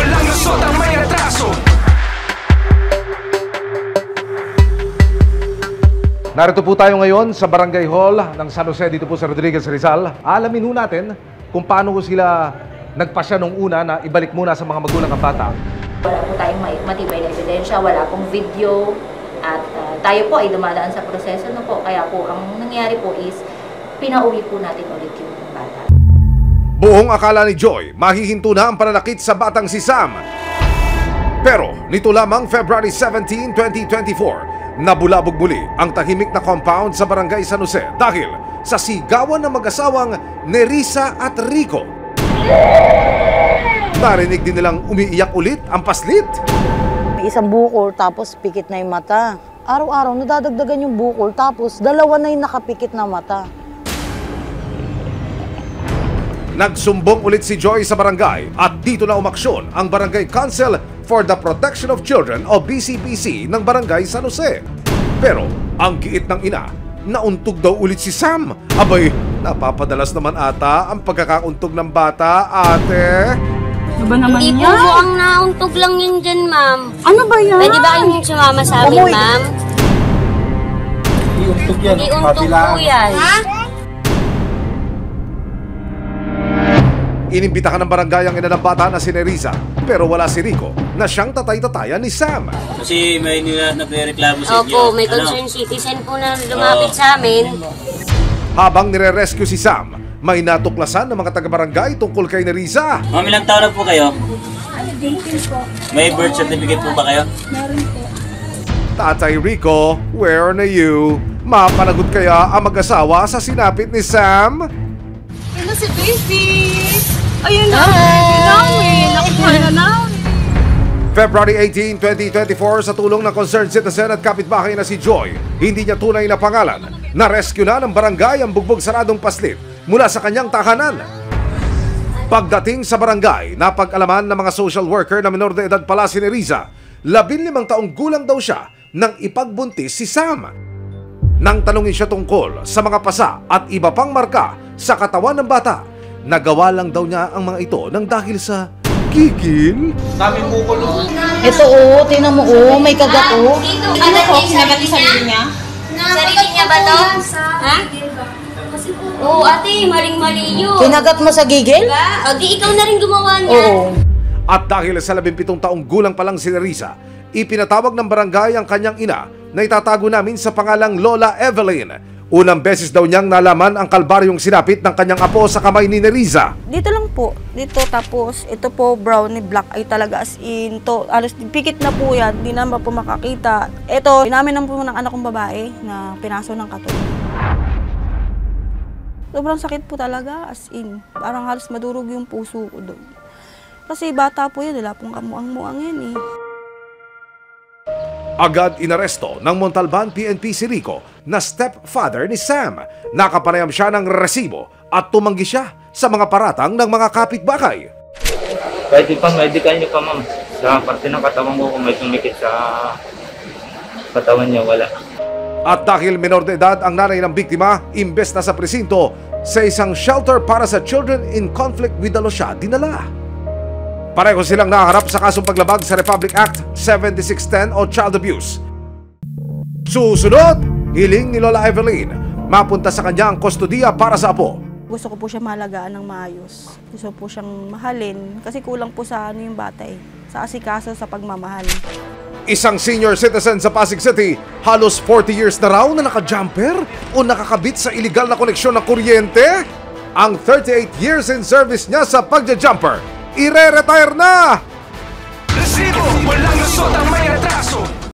walang lusot ang may atraso. Narito po tayo ngayon sa Barangay Hall ng San Jose dito po sa Rodriguez, Rizal. Alamin ho natin kung paano sila nagpasya nung una na ibalik muna sa mga magulang ang bata. Wala po tayong matibay na ebidensya, wala pong video, at tayo po ay dumadaan sa proseso na po. Kaya po ang nangyari po is pinauwi po natin ulit yung bata. Buong akala ni Joy, mahihinto na ang pananakit sa batang si Sam. Pero nito lamang February 17, 2024, nabulabog muli ang tahimik na compound sa Barangay San Jose dahil sa sigawan ng mag-asawang Nerissa at Rico. Narinig din nilang umiiyak ulit ang paslit. May isang bukol tapos pikit na yung mata. Araw-araw nadadagdagan yung bukol tapos dalawa na yung nakapikit na mata. Nagsumbong ulit si Joy sa barangay at dito na umaksyon ang Barangay Council for the Protection of Children o BCPC ng Barangay San Jose. Pero ang giit ng ina, nauntog daw ulit si Sam. Abay, napapadalas naman ata ang pagkakauntog ng bata, ate. Ano ba naman Hindi yan? po ang nauntog lang yun dyan, ma'am. Ano ba yan? Pwede ba kayong sumama sa amin, ma'am? Hindi untog yan. Hindi untog po yan. Inimbitahan ng barangay ang ina ng bata na si Nerissa, pero wala si Rico na siyang tatay-tatayan ni Sam. Kasi may nagre-reklamo sa inyo. Opo, may concerned citizen po na lumapit sa amin. Habang nire-rescue si Sam, may natuklasan ng mga taga-barangay tungkol kay Nerissa. Ma'am, ilang taon na po kayo? May birth certificate po ba kayo? Tatay Rico, where na you? Mapanagot kaya ang mag-asawa sa sinapit ni Sam? Hello si baby! Ayun na, baby namin! Nakuha na namin! February 18, 2024, sa tulong ng concerned citizen at kapitbahay na si Joy, hindi niya tunay na pangalan, na-rescue na ng barangay ang bugbog saradong paslit mula sa kanyang tahanan. Pagdating sa barangay, napag-alaman ng mga social worker na menor de edad pala si Nerissa, 15 taong gulang daw siya nang ipagbuntis si Sam. Nang tanungin siya tungkol sa mga pasa at iba pang marka sa katawan ng bata, nagawa lang daw niya ang mga ito nang dahil sa gigil. Daming bukol. Ito tingnan mo may kagat Ano po, kinagat yung sarili niya? Sarili niya ba to? Ha? Oo, ate, maling-mali yun. Kinagat mo sa gigil? Diba? O, di ikaw na rin gumawa niya. Oo. At dahil sa 17 taong gulang pa lang si Nerissa, ipinatawag ng barangay ang kanyang ina na itatago namin sa pangalang Lola Evelyn. Unang beses daw niyang nalaman ang kalbaryong sinapit ng kanyang apo sa kamay ni Nerissa. Dito lang po. Dito tapos ito po brownie black ay talaga as in to. Alos pikit na po yan. Di naman po makakita. Ito, inamin naman po ng anak kong babae na pinaso ng kato. Sobrang sakit po talaga as in. Parang halos madurog yung puso ko doon. Kasi bata po yun. Wala pong kamuang-muang yan eh. Agad inaresto ng Montalban PNP si Rico na stepfather ni Sam. Nakapanayam siya ng resibo at tumanggi siya sa mga paratang ng mga kapitbahay. Pwede pa, medical niyo pa, ma'am. Sa parte ng katawan ko, kung may tumikit sa katawan niya, wala. At dahil menor de edad ang nanay ng biktima, imbes na sa presinto, sa isang shelter para sa children in conflict with the law siya dinala. Pareho silang naharap sa kasong paglabag sa Republic Act 7610 o Child Abuse. Susunod, hiling ni Lola Evelyn, mapunta sa kanya ang kustodiya para sa apo. Gusto ko po siya mahalagaan ng maayos. Gusto po siyang mahalin kasi kulang po sa yung bata eh. Sa asikaso sa pagmamahal. Isang senior citizen sa Pasig City, halos 40 years na raw na naka-jumper o nakakabit sa iligal na koneksyon ng kuryente. Ang 38 years in service niya sa pagja-jumper, ire-retire na! Resibo, walang lusot ang